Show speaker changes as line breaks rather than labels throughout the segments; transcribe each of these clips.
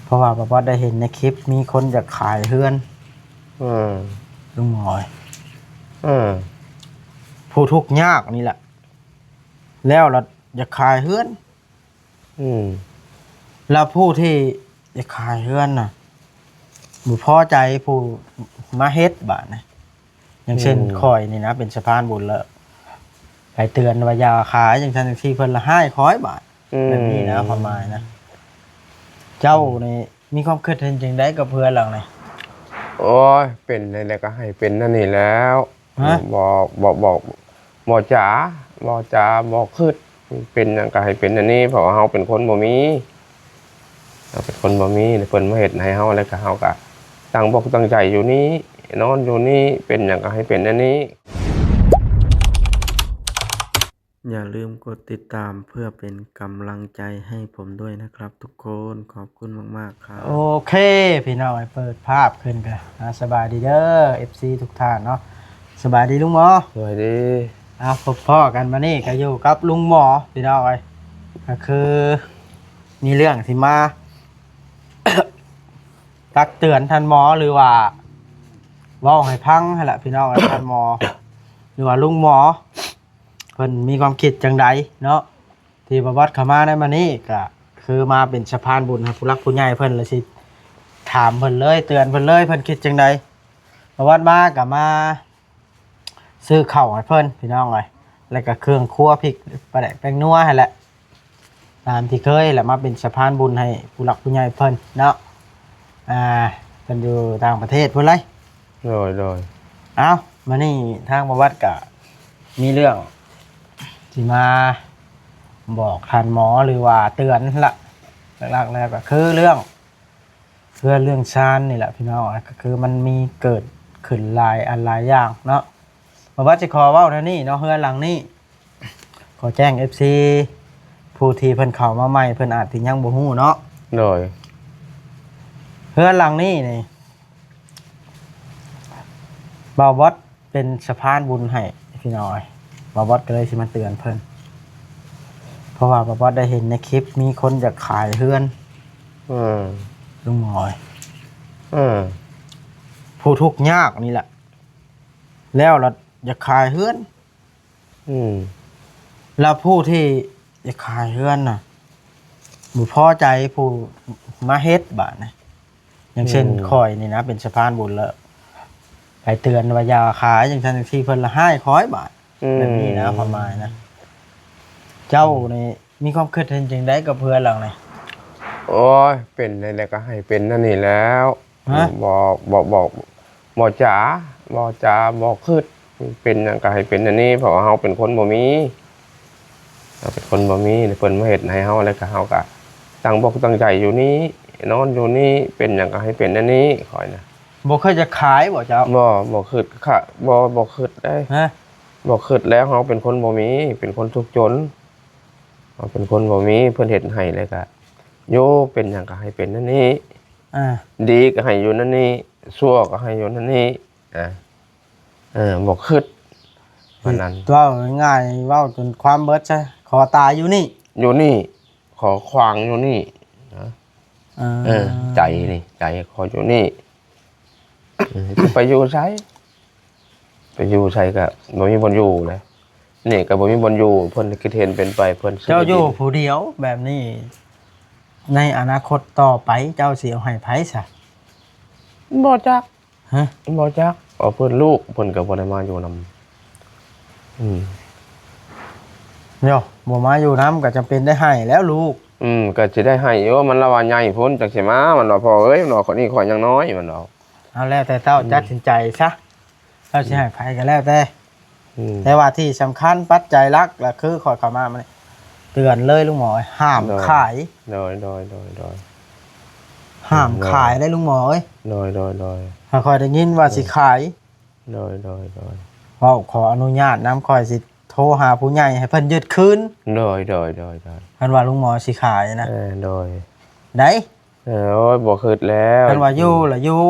เพราะว่าบอสได้เห็นในคลิปมีคนจะขายเฮือนลุงหมอยผู้ทุกข์ยากนี่แหละแล้วเราจะขายเฮือนแล้วผู้ที่จะขายเฮือนน่ะบุพอใจผู้มาเฮ็ดบาทนะอย่างเช่นคอยนี่นะเป็นสะพานบุญแล้วไปเตือนว่ายาขายอย่างทันทีเพิ่นละ500 บาทแบบนี้นะความหมายนะเจ้านี่มีความคิดเห็นจังได๋กับเพื่อนหลังนี่
โอ้ยเป็นอะไรก็ให้เป็นนั่นนี่แล้วบอกจ๋าบอกคืดเป็นอย่างก็ให้เป็นอันนี้เพราะเฮาเป็นคนบ่มีเราเป็นคนบ่มีเพิ่นมาเฮ็ดให้เฮาแล้วก็เฮาก็ตั้งบอกตั้งใจอยู่นี้นอนอยู่นี่เป็นอย่างก็ให้เป็นอันนี้
อย่าลืมกดติดตามเพื่อเป็นกำลังใจให้ผมด้วยนะครับทุกคนขอบคุณมากๆครับ
โอเคพี่น้องเปิดภาพขึ้นกันสบายดีเด้อ FC ทุกท่านเนาะสบายดีลุงหมอ
สวัสดี
พบพ่อกันมานี่ก็อยู่กับลุงหมอพี่น้องก็คือมีเรื่องที่มา ตักเตือนท่านหมอหรือว่าเว้าให้พังให้ละพี่น้องท่านหมอหรือว่าลุงหมอเพิ่นมีความคิดจังใดเนาะที่บวชเข้ามาในมานี่ก็คือมาเป็นสะพานบุญให้ผู้รักผู้ใหญ่เพิ่นเลยสิถามเพิ่นเลยเตือนเพิ่นเลยเพิ่นคิดจังใดบวชมาก็มาซื้อข้าวให้เพิ่นพี่น้องแล้วก็เครื่องครัวพริกปลาแดกแป้งนัวให้แหละตามที่เคยแหละมาเป็นสะพานบุญให้ผู้รักผู้ใหญ่เพิ่นเนาะเพิ่นอยู่ต่างประเทศพุ่นเลย
โดย
เอามานี่ทางบวชก็มีเรื่องที่มาบอกท่านหมอหรือว่าเตือนละหลักๆแล้วก็คือเรื่องชานนี่แหละพี่น้องก็คือมันมีเกิดขึ้นหลายอย่างเนาะบวชจะขอเว้าเท่านี้เนาะเฮือนหลังนี้ขอแจ้ง FC ผู้ที่เพิ่นเข้ามาใหม่เพิ่นอาจสิยังบ่ฮู้เนาะ
โดย
เฮือนหลังนี้นี่บ่าวบอสเป็นสะพานบุญให้พี่น้อยบ่าวบอสก็เลยสิมาเตือนเพิ่นเพราะว่าบ่าวบอสได้เห็นในคลิปมีคนจะขายเฮือนลุงหมอยผู้ทุกข์ยากนี่แหละแล้วเราจะขายเฮือนแล้วผู้ที่จะขายเฮือนน่ะบ่พอใจผู้มาเฮ็ดบาดนะอย่างเช่นคอยนี่นะเป็นสะพานบุญแล้วไปเตือนว่ายาขายอย่างทันทีเพิ่นละ500 บาทแบบนี้นะความหมายนะเจ้านี่มีความคิดเห็นจังได๋กับเพื่อนหลังนี่
โอ้ยเป็นอะไรก็ให้เป็นนั่นนี่แล้วบอกจ๋าบอกคืดเป็นอย่างก็ให้เป็นอันนี้เพราะเฮาเป็นคนบ่มีเราเป็นคนบ่มีเพิ่นมาเฮ็ดให้เฮาแล้วก็เฮาก็ตั้งบอกตั้งใจอยู่นี้นอนอยู่นี่เป็นอย่างก็ให้เป็นอันนี้คอยนะ
บ่เคยจะขายบ่เจ้า
บ่คืดค่ะบ่คืดได้บ่คืดแล้วเฮาเป็นคนบ่มีเป็นคนทุกข์จนเฮาเป็นคนบ่มีเพิ่นเฮ็ดให้แล้วก็โยเป็นอย่างก็ให้เป็นอันนี้ดีก็ให้อยู่นั่นนี่ชั่วก็ให้อยู่นั่นนี่บ่คืดวันนั้น
เว้าง่ายๆเว้าจนความเบิดซะขอตายอยู่นี่
ขอขวางอยู่นี่นะใจนี่ใจขออยู่นี่จะไปอยู่ไสก็บ่มีบ่อยู่เลยนี่ก็บ่มีบ่อยู่เพิ่นคิดเห็นเป็นไปเพิ่น
เจ้าอยู่ผู้เดียวแบบนี้ในอนาคตต่อไปเจ้าสิเอาให้ไผซะ
บ่จักบ่จักเพิ่นลูกเพิ่นก็บ่ได้มาอยู่นำ
เดี๋ยวบ่มาอยู่น้ำก็จำเป็นได้ให้แล้วลูก
ก็สิได้ให้อยู่มันละว่าใหญ่พ้นจังสิมามันว่าพ่อเอ้ยมันว่าคนนี้ข่อยยังน้อยมันว่า
เอาแล้วแต่เจ้าตัดสินใจซะเจ้าสิให้ไผก็แล้วแต่ว่าที่สำคัญปัจจัยหลักก็คือข้อยเข้ามามันเตือนเลยลุงหมอห้ามขาย
โดย
ห้ามขายได้ลุงหมอเอ้ย
โดย
ถ้าข่อยได้ยินว่าสิขาย
โดย
เว้าขออนุญาตนำข่อยสิโทรหาผู้ใหญ่ให้เพิ่นยึดคืน
โดยเ
พิ่นว่าลุงหมอสิขายนะ
โดย
ได้
โอ้ยบ่คิดแล้ว
เพิ่นว่าอยู่ล่ะอยู่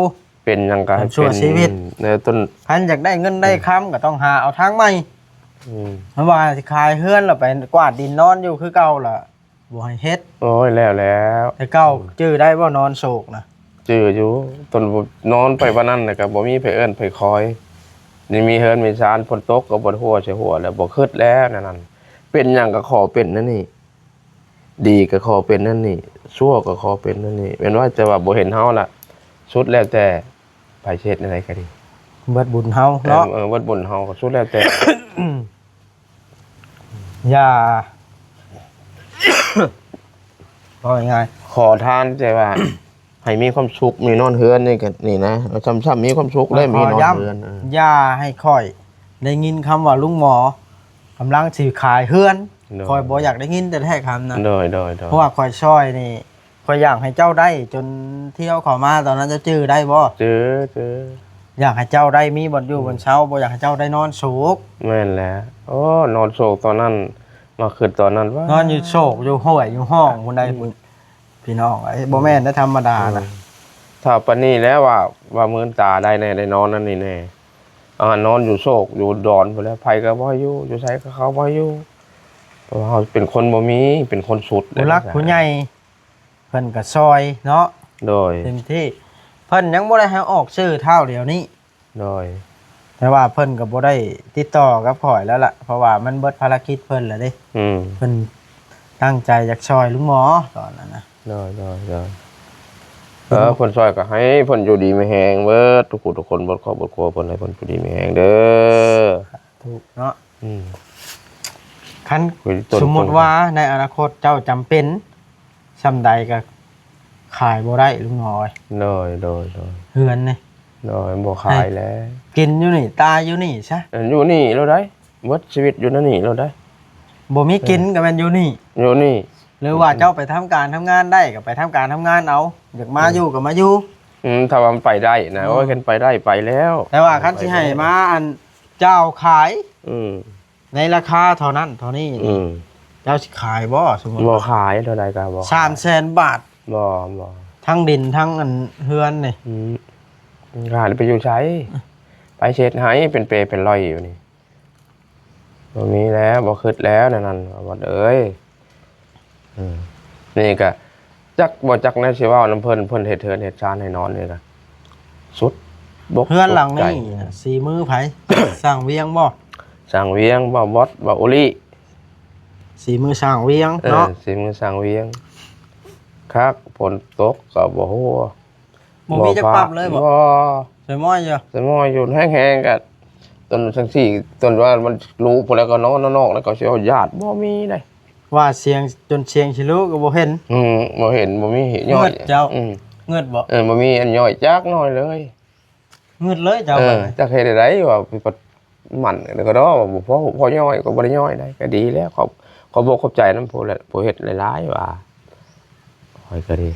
เป็นหยังก็ให้
เป็นชีวิต
ในต้น
เพิ่นอยากได้เงินได้คำก็ต้องหาเอาทางใหม่เพราะว่าสิขายเฮือนแล้วไปกวาดดินนอนอยู่คือเก่าล่ะ บ่ให้เฮ็ด
โอ้ยแล้ว
แต่เก้าจื้อได้บ่นอนโศกนะ
จื้ออยู่ตนนอนไปวันนั้นน่ะก็บ่มีไผเอิ้นไผคอยนี่มีเฮินมีซานฝนตกก็บ่ทั่วใส่หัวแล้วบ่คิดแล้วนั่นเป็นหยังก็ขอเป็นนั่นนี่ดีก็ขอเป็นนั่นนี่ชั่วก็ขอเป็นนั่นนี่แม่นว่าจะว่าบ่เห็นเฮาล่ะสุดแล้วแต่ไผเฮ็ดอะไรก็ดี
เบิดบุญเฮาเนาะ
วัดบุญเฮาก็สุดแล้วแต่
อย่า ก็ง่าย
ขอทานใจว่า ให้มีความสุขมีนอนเฮือนนี่กันนี่นะเราช้ำๆมีความสุขได้มีนอนเฮือน
อย่าให้ค่อย ได้ยินคำว่าลุงหมอกำลังสิขายเฮือนค่อยบ่อยากได้ยินแต่แท้คำนั้น
โดย
เพราะว่าค่อยช่อยนี่ค่อยอยากให้เจ้าได้ จนเที่ยวเข้ามาตอนนั้นจะจื้อได้บ่
เจอ
อยากให้เจ้าได้มีบ่อนอยู่บนเช้าบ่อยากให้เจ้าได้นอนโศก
แม่นแล้วโอ้นอนโศกตอนนั้นมาคืนตอนนั้นว่าน
อนอยู่โศกอยู่ห้วยอยู่ห้องคนใดคนพี่น้องไอ้บ่แม่นได้ธรรมดานะ
ถ้าปานนี้แล้วว่ามื้อตาได้แน่ได้นอนนั่นนี่แน่นอนอยู่โศกอยู่ดอนพุ่นแล้วไผก็บ่อยู่ไสก็เขาบ่อยู่เพราะว่าเขาเป็นคนบ่มีเป็นคนสุด
ผู้รักผู้ใหญ่เพิ่นก็ซอยเนาะ
โดย
เต็มที่เพิ่นยังบ่ได้ให้ออกชื่อเท่าเดียวนี้
โดย
แต่ว่าเพิ่นก็บ่ได้ติดต่อกับข่อยแล้วล่ะเพราะว่ามันเบิดภารกิจเพิ่นแล้วเด้ เพิ่นตั้งใจอยากช่วยลุงหมอตอนนั้นนะ
โดยเพิ่นช่วยก็ให้เพิ่นอยู่ดีมีแฮงเบิดทุกคนบ่ครอบบ่ครัวเพิ่นให้เพิ่นอยู่ดีมีแฮงเด้อ
ถูกเนาะ
อืม
คัน
คุยต้น
สมมุติว่าในอนาคตเจ้าจำเป็นซำใดก็ขายบ่ได้ลุงหมอเอ้ย
โดย
เฮือนนี่
บ่ขายแล้ว
กินอยู่นี่ตายอยู่นี่ซะ
อยู่นี่เราได้หมดชีวิตอยู่นั่นนี่เราได้
บ่มีกินก็แม่นอยู่นี่
อยู่นี่
หรือว่าเจ้าไปทำการทำงานได้ก็ไปทำการทำงานเอาอยากมาอยู่ก็มาอยู่
ถ้าว่ามันไปได้นะโอ้ยกันไปได้ไปแล้ว
แต่ว่าคันสิให้มาอันเจ้าขาย
อืม
ในราคาเท่านั้นเท่านี้
อืม
เจ้าสิขายบ่สมมุติ
บ่ขายเท่าใดก็บ่
300,000 บาท
บ่
ทั้งดินทั้งอันเฮือนนี่
ขายไปอยู่ใช้ไปเช็ดให้เป็นเปเป็นร้อยอยู่นี่บ่มีแล้วบ่คิดแล้วนั่นบ่เอ้ยนี่ก็จักบ่จักแน่สิเว้านำเพิ่นเฮ็ดเทือนเฮ็ดชานให้นอนนี่ก็สุดบก
เฮือนหลัง
ตกใจ
นี้สีมือไผ สร้างเวียงบ่
สร้างเวียงบ่บอสบ่อุลิ
สีมือสร้างเวียงเนาะ
สิมือสร้างเวียงคักฝนตกก็บ่ฮู้
บ่มีจักปรับเลยบ่
บ่
ใส่หม้อยอยู่
สมอยอยู่แห้งๆก็ต้นจังซี่ต้นว่ามันรู้พุ่นแล้วก็นอกแล้วก็สิเอาญาติบ่มีได้
ว่าเสียงจนเสียงสิรู้ก็บ่เห็น
บ่เห็นบ่มีย่อย
เงืดเจ้า เงิดบ่
บ่มีอันย่อยจักน้อยเลย
เงิดเลยเจ้าบัดนี้
จักเฮ็ดได้ว่ามันแล้วก็ดอบ่พอย่อยก็บ่ได้ย่อยได้ก็ดีแล้วขอบอกขอบใจนำผู้เฮ็ดหลายๆว่าค่อยก็ดี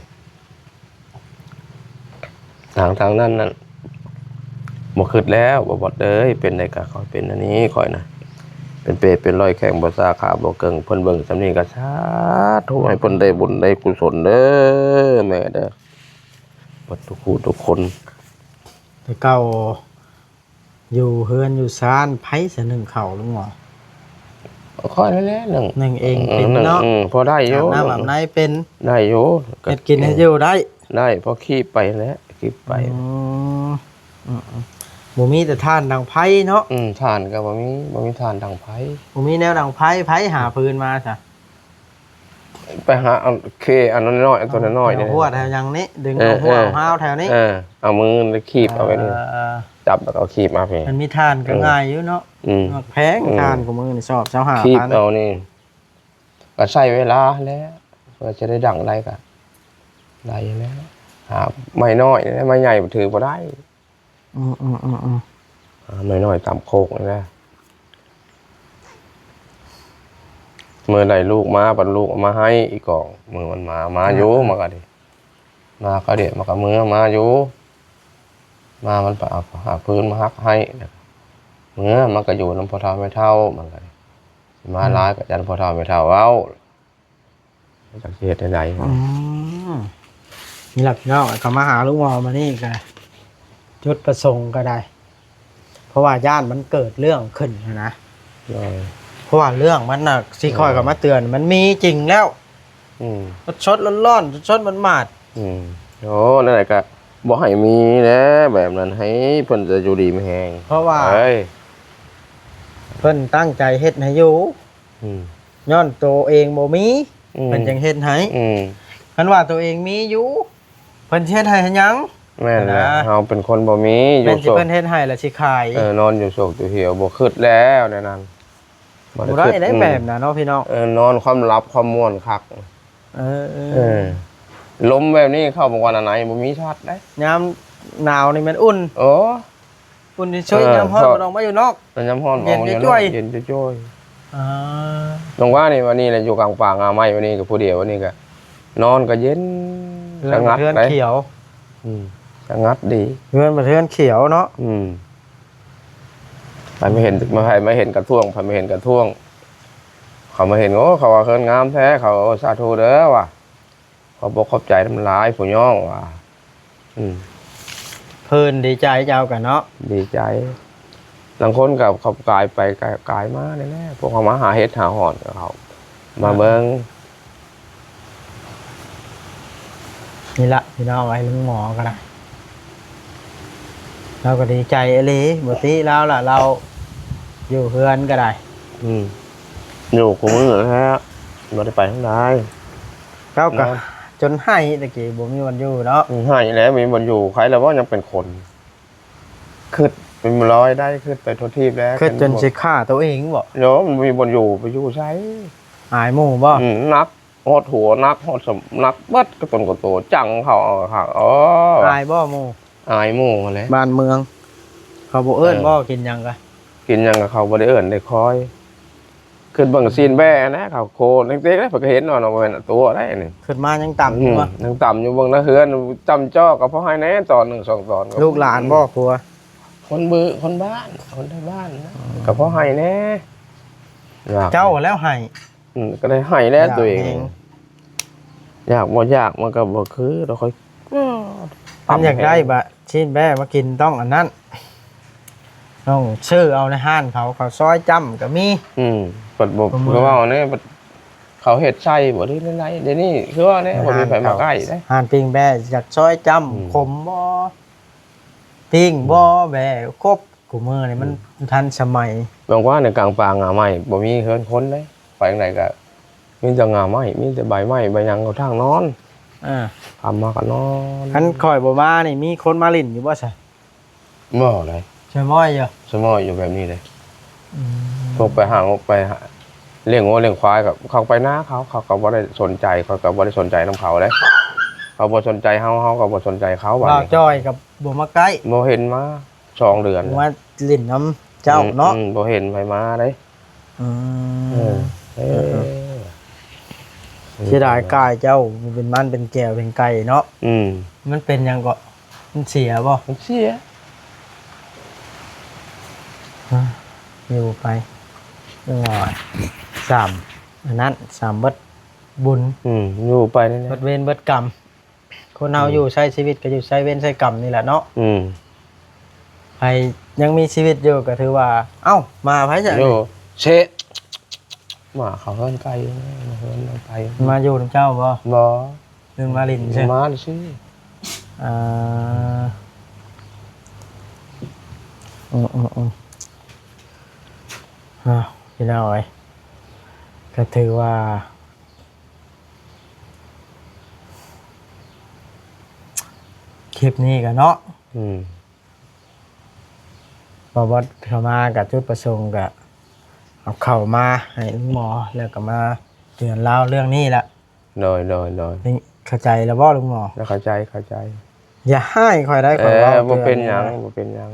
ทางนั้นน่ะบ่คิดแล้วบ่เอ้ยเป็นได้ก็ขอเป็นอันนี้ค่อยนะเป็นเปรตเป็นร้อยแข้งบ่สาขาบ่เกิงเพิ่นเบิ่งซำนี้ก็สาธุให้เพิ่นได้บุญได้กุศลเด้อแม่เด้อบ่ทุกผู้ทุกคน
แต่เก่าอยู่เฮือนอยู่ศาลไผซะหนึ่งเข้าลุงหมอ
ค่อยแล้วหนึ่ง
หนึ่งเองเป็นเนาะ
พอได้อยู่
อาบน้ำอาบในเป็น
ได้อยู่
เฮ็ดกินให้อยู่ได้
ได้พอขี้ไปแล้วขี้ไป
บ่มีแต่ท่านดังไผเนาะ
ทานก็บ่มีทานดังไผ
บ่มีแนวดังไผหาปืนมาซะ
ไปหาเอาเคอันน้อยๆอันตัวน้อยๆนี่
เอาหัวแถวยังนี้ดึงเอาหัวเอาห้าวแถวนี้
เอามือคีบเอาไว้นี่จับแล้วก็เอาคีบมาพี่
มันมีทานก็ง่ายอยู่เนาะแพงทานของมือนี่ชอบเจ้าหา
คีบ
ทาน
เอานี่ก็ใช้เวลาแล้วเพื่อจะได้ดังได้ก็ได้แล้วหาไม่น้อยไม่ใหญ่ถือบ่ได้ไม่น้อยตามโคกนี่นะเมื่อใดลูกมาปันลูกเอามาให้อีกกล่องมือมันมาอยู่มาก็ดิมาก็เดี๋ยวมาก็มือมาอยู่มามันไปเอาหาพื้นมาฮักให้มือมันก็อยู่น้ำพอเท่าไม่เท่ามันก็มาร้ายกับจันพอเท่าไม่เท่าเว้าจากเหตุใด
มีหลักเนาะก็มาหาลุงหมอมานี่ก็จุดประสงค์ก็ได้เพราะว่าย่านมันเกิดเรื่องขึ้นนะเพราะว่าเรื่องมันน่ะสิคอยกับมาเตือนมันมีจริงแล้ว ชดร้อนๆชดมันหมาด
โอ้นั่นแหละก็บ่ให้มีนะแบบนั้นให้เพิ่นจะอยู่ดีไม่แห้ง
เพราะว่า
เอ้ย
เพิ่นตั้งใจเฮ็ดให้อยู่ ย้อนตัวเองบ่มีเพิ่นจังเฮ็ดให้คันว่าตัวเองมีอยู่เพิ่นเฮ็ดให้หยัง
แม่นแหละเฮาเป็นคนบ่มีอ
เพิ่
ยู่
นสิ
โศก
เพิ่นเฮ็ดให้แล้วสิขาย
นอนอยู่โศกอยู่เหี่ยวบ่คิดแล้วในนั้น
บ่ได้ได้แบบน่ะเนาะพี่น้อง
นอนความลับความม่วนคักลมแบบนี้เข้าบ่ว่าอันไหนบ่มีชัดได้
ยามหนาวนี่มันอุ่น
โอ้
อุ่นที่ช่วยยามร้อนบ่ต้องมาอยู่นอก
ยามร้อน
เย็นจ้อยๆ
เย็นจ้อย
อ่า
ๆลงว่านี่วันนี้แหละอยู่กลางป่างาไม้วันนี้กับผู้เดียววันนี้ก็นอนก็เย็นสงัด
เพื่อน
ไป
เขียว
สงัดดี
เพื่อนเพื่อนเขียวเนาะ
ไปไม่เห็นไม่เห็นกระท่วงไปไม่เห็นกระท่วงเขามาเห็นโอ้เขาว่าเคินงามแท้เขาสาธุเด้อว่ะเขาบอกขอบใจน้ำลายผู้ย่องว่ะ
เพิ่นดีใจเจ้ากันเนาะ
ดีใจบางคนกับเขากายไปกายมาแน่ๆพวกเขามาหาเห็ดหาหอนกับเขามาเบิ้ง
นี่ละพี่น้องไว้ลุงหมอก็ได้เราก็ดีใจเลยบ่ติแล้วล่ะเราอยู่เพื่อนก็ได้
อยู่กูมือนะฮะมาได้ไปทั้งได้
เจ้าก็จนให้ตะกี้บ่มีวันอยู่เนาะ
ให้แล้วมีบนอยู่ใครแล้วว่ายังเป็นคนขึ้นเป็นร้อยได้ขึ้นไปทั่วทีบแล้ว
คือจนสิฆ่าตัวเองบ่
เดี๋ยวมันมีบนอยู่ไปอยู่ใช้
อายหมู่บ่
นักหดหัวนักหดสมนักเบัดกระตนกระโตจังเขาค่ะอ๋อ
อายบ่หมู่
อายหมู่เลย
บ้านเมือง เขาบ่เอิ้นบ่กินหยังกะ
กินยังกับเขาบ่ได้เอิ่นได้คอยขึ้นเบิ่งซีนแบ่นะเขาโคเล็กๆได้เพิ่นก็เห็นว่าเป็นตัวได้นี่
ขึ้นมายังต่ำอยู่บ่
ยังต่ำอยู่เบิ่งนะเฮือนจำจ้อกับพ่อให้แน่ตอน1 2ตอน
ลูกหลานบ่ครัว
คนเบือคนบ้านคนในบ้านนะกับพ่อให้แน่อยาก
เจ้าแล้วให้
ก็ได้ให้แล้วตัวเอง
อยากเอง
อยากบ่อยากมันก็บ่คือเราค่อย
ทำอยากได้บะชิ้นแบ่มากินต้องอันนั้นต้องชื่อเอาในห้านเขาซอยจ้ำก็มี
ปัดบบก็ว่าเนี่ยเขาเห็ดใส่บ่ได้ไรเดี๋ยวนี้คือว่าเนี่ยบ่มีไผมาใกล้ได้
ห้านปิ้งแบ่อยากซอยจ้ำขมบ่ปิ้งบ่แบ่ครบกูมือนี่มันทันสมัย
บางว่าในกลางป่างาไม้บ่มีเฮือนคนเลยไปทางไหนก็มีแต่งาไม้มีแต่ใบไม้ใบหยังเขาทางนอนทำมาก็นอน
คันข่อยบ่มานี่มีคนมาลิ้นอยู่บ่ใช่
บ่เลย
ใช่ม้อยอยู่
สมอยอยู่แบบนี้เลยพวกไปหาไปเลี้ยงวัวเลี้ยงควายกับเขาไปหน้าเขาก็บ่ได้สนใจเขาก็บ่ได้สนใจน้ำเขาเลยเขาบ่สนใจเฮาก็บ่สนใจเขาบัด
บ่าว
นี้
จ้อยกับบ่มาใกล้
บ่เห็นมา2 เดือน
มาลิ้นน้ำเจ้าเนาะ
บ่เห็นไปมาเด้
เสียดายกายเจ้ามันเป็นมันเป็นแก้วเป็นไก่เนาะ มันเป็นหยังก็มันเสียบ่
มันเสีย
อยู่ไปหน่อย3อันนั้น3เบิดบุญ
อยู่ไปนี่
เบิดเวรเบิดกรรมคนเฮาอยู่ใช้ชีวิตก็อยู่ใช้เวรใช้กรรมนี่แหละเนาะใครยังมีชีวิตอยู่ก็ถือว่าเอ้ามาไผจะ
อยู่เชะมาเขาเฮินไกลมาเฮินไกล
มาอยู่นำเจ้าบ่
บ่
เดินมาลินใช่
มาสิ
อ่าพี่น้อยก็ถือว่าคลิปนี้กันเนาะพอวัดเข้ามากับจุดประสงค์กับเอาเข้ามาให้ลุงหมอแล้วก็มาเตือนเล่าเรื่องนี้ละ
โดย
นี่เข้าใจแล้วบ่ลุงหมอ
แล้วเข้าใจ
อย่าให้คอยได้คอยว่า
บ่เป็นหยังบ่เป็นหยัง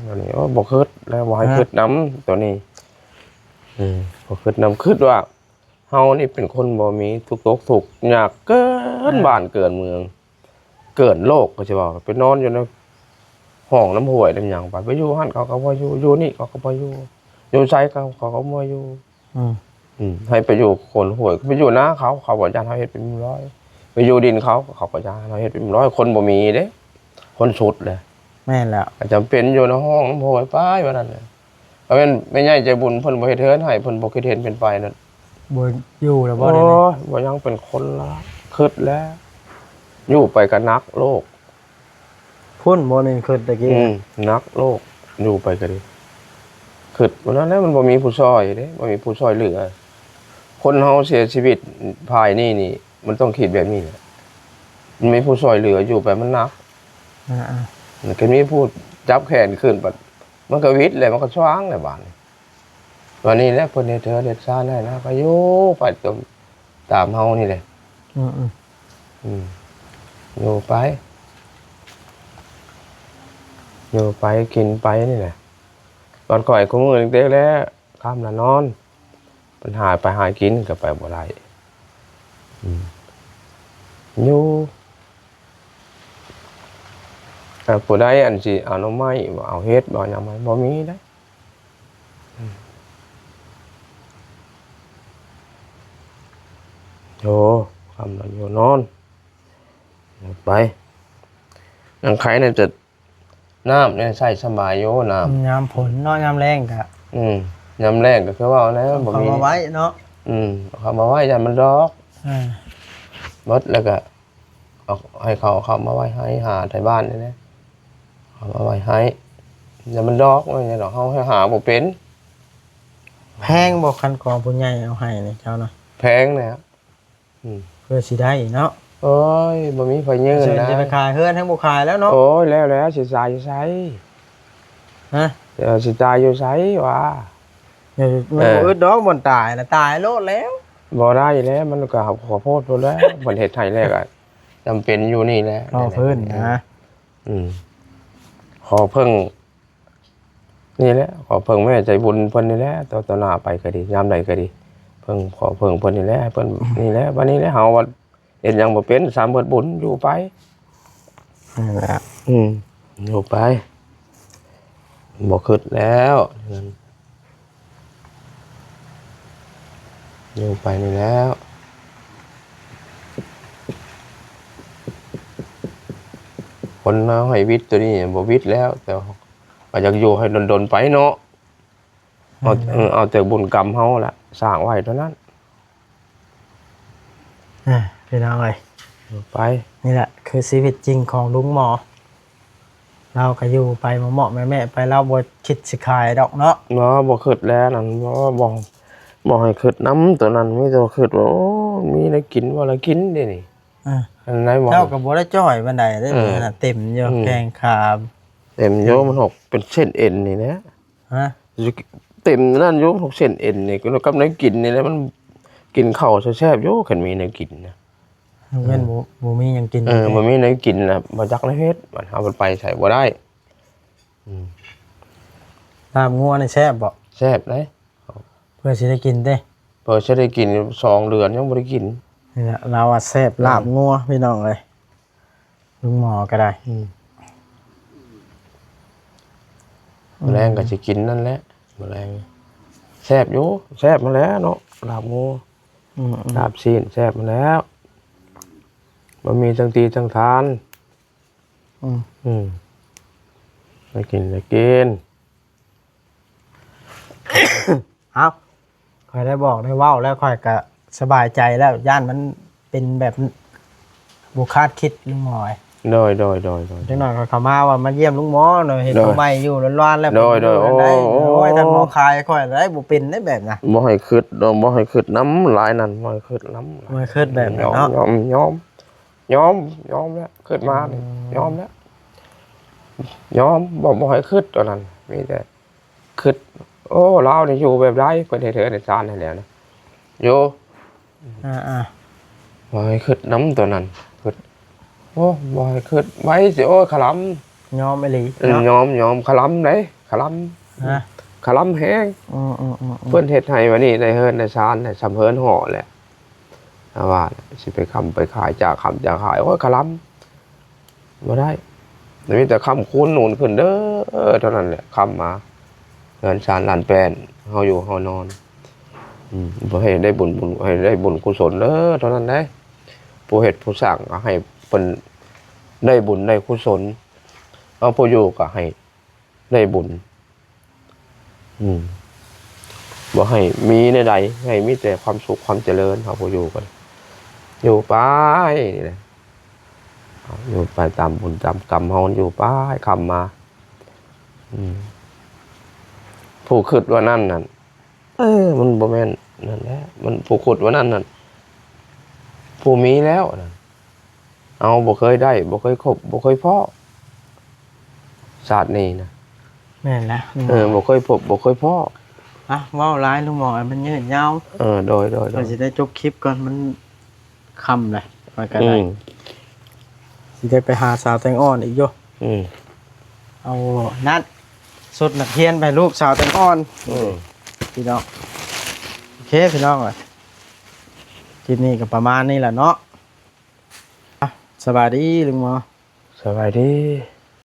ตัวนี้โอ้บ่คิดแล้วบ่ให้คิดน้ำตัวนี้บ่คิดน้ำคิดว่าเฮานี่เป็นคนบ่มีทุกข์ทุกข์ยากเกินบ้านเกินเมือง เกินโลกก็สิว่าไปนอนอยู่ในห้องน้ำห้วยน้ำหยังไปอยู่หั่นเขาก็บ่อยู่นี่เขาก็บ่อยู่ไสเขาก็บ่อยู่ให้ไปอยู่คนห้วยไปอยู่นาเขาบ่ย่านเฮาเฮ็ดเป็นร้อยไปอยู่ดินเขาก็ย่านเฮาเฮ็ดเป็นร้อยคนบ่มีเด้คนสุดเลย
แม่นแล้ว
ก็จำเป็นอยู่ในห้องน้ำห้วยป้ายว่านั่นน่ะเพราะแม่ใหญ่ใจบุญเพิ่นบ่เฮ็ดเฮือนให้เพิ่นบ่คิดเห็นเป็นไปนั่น
บ่อยู่แล้วบ่
โอ้
ได้ไหน
ยบ่ยังเป็นคนละคิดแล้วอยู่ไปก็นักโลก
พุ่นบ่นี่คือตะกี้
นักโลกอยู่ไปก็ดีคิดวันนั้นแล้วมันบ่มีผู้ช่วยเด้บ่มีผู้ช่วยเหลือคนเฮาเสียชีวิตภายนี่มันต้องคิดแบบนี้แหละมันมีผู้ช่วยเหลืออยู่ไปมันนัก
อ่า
มันก็มีผู้จับแขนขึ้นบัดมันก็วิทย์เลยมันก็ช้างเลยบาดนี้วันนี้แหละเพิ่นเฮ็ดเธอเด็ดซ่านได้นะไปอยู่ไปตามเฮานี่แหละ
อืม
อยู่ไปกินไปนี่แหละตอนก่อยของมือเด็กๆแล้วข้ามละนอนปัญหาไปหากินก็ไปบ่ได้อยู่ผู้ใดอันสิเอาหน่อไม้บ่เอาเฮ็ดบ่หยังมาบ่มีได้โยข้ามละอยู่นอนไปนังไข่เนี่ยจะน้ำเนี่ยใส่สบายโยน้ำ
ยามฝนเนาะยามแรงก็
ยำแรกก็คือว่าแล้วบ่
เอา
มี
มาไว้เนาะ
เขามาไว้ยันมันดอก
อ่า
หมดแล้วก็เอาให้เขามาไว้ให้หาไทบ้านนี่นะเขามาไว้ให้ยันมันดอกว่าอย่างเงี้ยดอกเขาให้หาบ่เป็น
แพงบ่คันกองผู้ใหญ่เอาให้นี่เจ้าเนาะ
แพงนะครับ
เพื่อสิได้เนาะ
โอ้ยบ่มีไฟยืน
เชิญ
นะ
จะไปขายเฮือนทั้งบ่ขายแล้วเนาะ
โอ้ยแล้วสิตายอยู่ไส
ฮะ
เดี๋ยวสิตายอยู่ไสวะ
เดี๋ยวมันบ่อึดดอกบ่ตายน่ะตายโลดแล้ว
บ่ได้แล้วมันก็ขอโทษพุ่นแล้วประเทศไทยแรกอะจำเป็นอยู่นี่แหละ
รอเพิ่นนะ
ขอเพิ่งนี่แหละขอเพิ่งแม่ใจบุญเพิ่นนี่แหละต่อหน้าไปก็ดียามใดก็ดีเพิ่งขอเพิ่งเพิ่นนี่แหละเพิ่นนี่แหละวันนี้แหละเฮาว่าเฮ็ดหยังบ่เป็นสามเบิดบุญอยู่ไป
นั่นแหละ
อยู่ไปบ่คิดแล้วอยู่ไปนี่แล้วคนเอาให้วิทย์ตัวนี้บ่วิทย์แล้วแต่ก็อยากอยู่ให้ดนๆไปเนาะเอาแต่บุญกรรมเฮาล่ะสร้างไว้เท่านั้น
พี่น้องเอ้ย
อยู่ไป
นี่แหละคือชีวิตจริงของลุงหมอ เราก็อยู่ไปเหมาะๆแม่ๆไปเราบ่คิดสิขายดอกเนาะ
บ่คิดแล้วนั่นบ่ให้คิดน้ำตัวนั้นมีแต่คิดว่าโอ้มีได้กินว่าละกินเด้นี่ อันไหนบ่
เจ้าก็บ่ได้จ้อยปานใดเด้อน่ะเต็มอยู่แกงขา
เต็มโยมันหกเป็นเส้นเอ็นนี่นะ
ฮะ
เต็มนั่นโยหกเส้นเอ็นนี่ก็กับได้กินนี่แล้วมันกินข้าวแซ่บๆโยคันมีได้กินนะ
แม่นบ่มีหยังกิน
บ่มีได้กินน่ะบ่จักได้เฮ็ดมันเอามันไปใส่บ่ได้
ลาบงัวนี่แซ่บบ่
แซ่บเด้
เพื่อสิได้กินเด้
เปิดจะได้กิน2 เดือนยังบ่ได้กิน
นี่แหละเราอะแซ่บลาบงัวพี่น้องเอ้ยลุงหมอก็ได้
แมลงก็สิกินนั่นแหละแมลงแซ่บอยู่แซ่บมาแล้วเนาะลาบงูลาบซีนแซ่บมาแล้วมันมีทั้งตีทั้งทานจะกิน
เอ้าค่อยได้บอกได้เว้าแล้วค่อยก็สบายใจแล้วย่านมันเป็นแบบบ่คาดคิดลุงหมอเอ้ย
โดย
จังหน่อยก็เข้ามาว่ามาเยี่ยมลุงหมอหน่อยเห็นเขาใหม่อยู่ร้อนๆแล้ว
โดย
ได้
โอ้
โอ้ยท่านหมอคายค่อยได้บ่เป็นได้แบบน่ะ
บ่ให้คิดบ่ให้คิดน้ำหลายนั่นบ่ให้คิดน้ำ
มันคิดแบบนั้นเนาะ
ยอมแล้วคิดมานี่ยอมแล้วยอมบ่ให้คิดตอนนั้นมีแต่คิดโอ้เรานี่อยู่แบบไรเพิ่นให้เธอได้ซานให้แล้วนะอยู่
อ่า
บ่ให้คิดน้ำตัวนั้นคิดโอ้บ่ให้คิดไว้สิโอ้ยขลำ
ๆยอมอีหลีเนาะ
ยอมขลำเด้ขล
ฮะ
ำขลำแห้ง
ๆ
เพิ่นเฮ็ดให้วันนี้ได้เฮิรนได้ซานได้สำเฮิรนห่อแหละว่าสิไปค้ำไปขายจากค้ำจากขายโอ้ยขลำบ่ได้มีแต่ค้ำคูณหนุนขึ้นเด้อเท่านั้นแหละค้ำมาเฮิรนซานลานแป้นเฮาอยู่เฮานอนบ่ให้ได้บุญให้ได้บุญกุศลเด้อเท่านั้นได้ผู้เฮ็ดผู้สร้างก็ให้เพิ่นได้บุญได้กุศลเอาผู้อยู่ก็ให้ได้บุญ บ่ให้มีในใดให้มีแต่ความสุขความเจริญเขาบ่อยู่กันอยู่ไปนี่แหละอยู่ไปตามบุญตามกรรมเฮาอยู่ไปคำมาผู้คิดว่านั่นน่ะมันบ่แม่นนั่นแหละมันผู้คิดว่านั่นน่ะผู้มีแล้วน่ะเอาบ่เคยได้บ่เคยคบบ่เคยพ้อชาตินี้นะ
แม่นแล้ว
บ่เคยพบบ่เคยพ้อ
อ่ะเว้าร้ายลุงหมอมันยืดยาว
โดย
เราจะได้จบคลิปก่อนมันค่ำเลยมากันได้สิได้ไปหาสาวแตงอ่อนอีกอยู่เอานัดสุดนักเรียนไปลูกสาวแตงอ่อนพี่น้องโอเคพี่น้องเลยคลิปนี้ก็ประมาณนี้แหละเนาะสบายดีลุงหมอ
สบายดี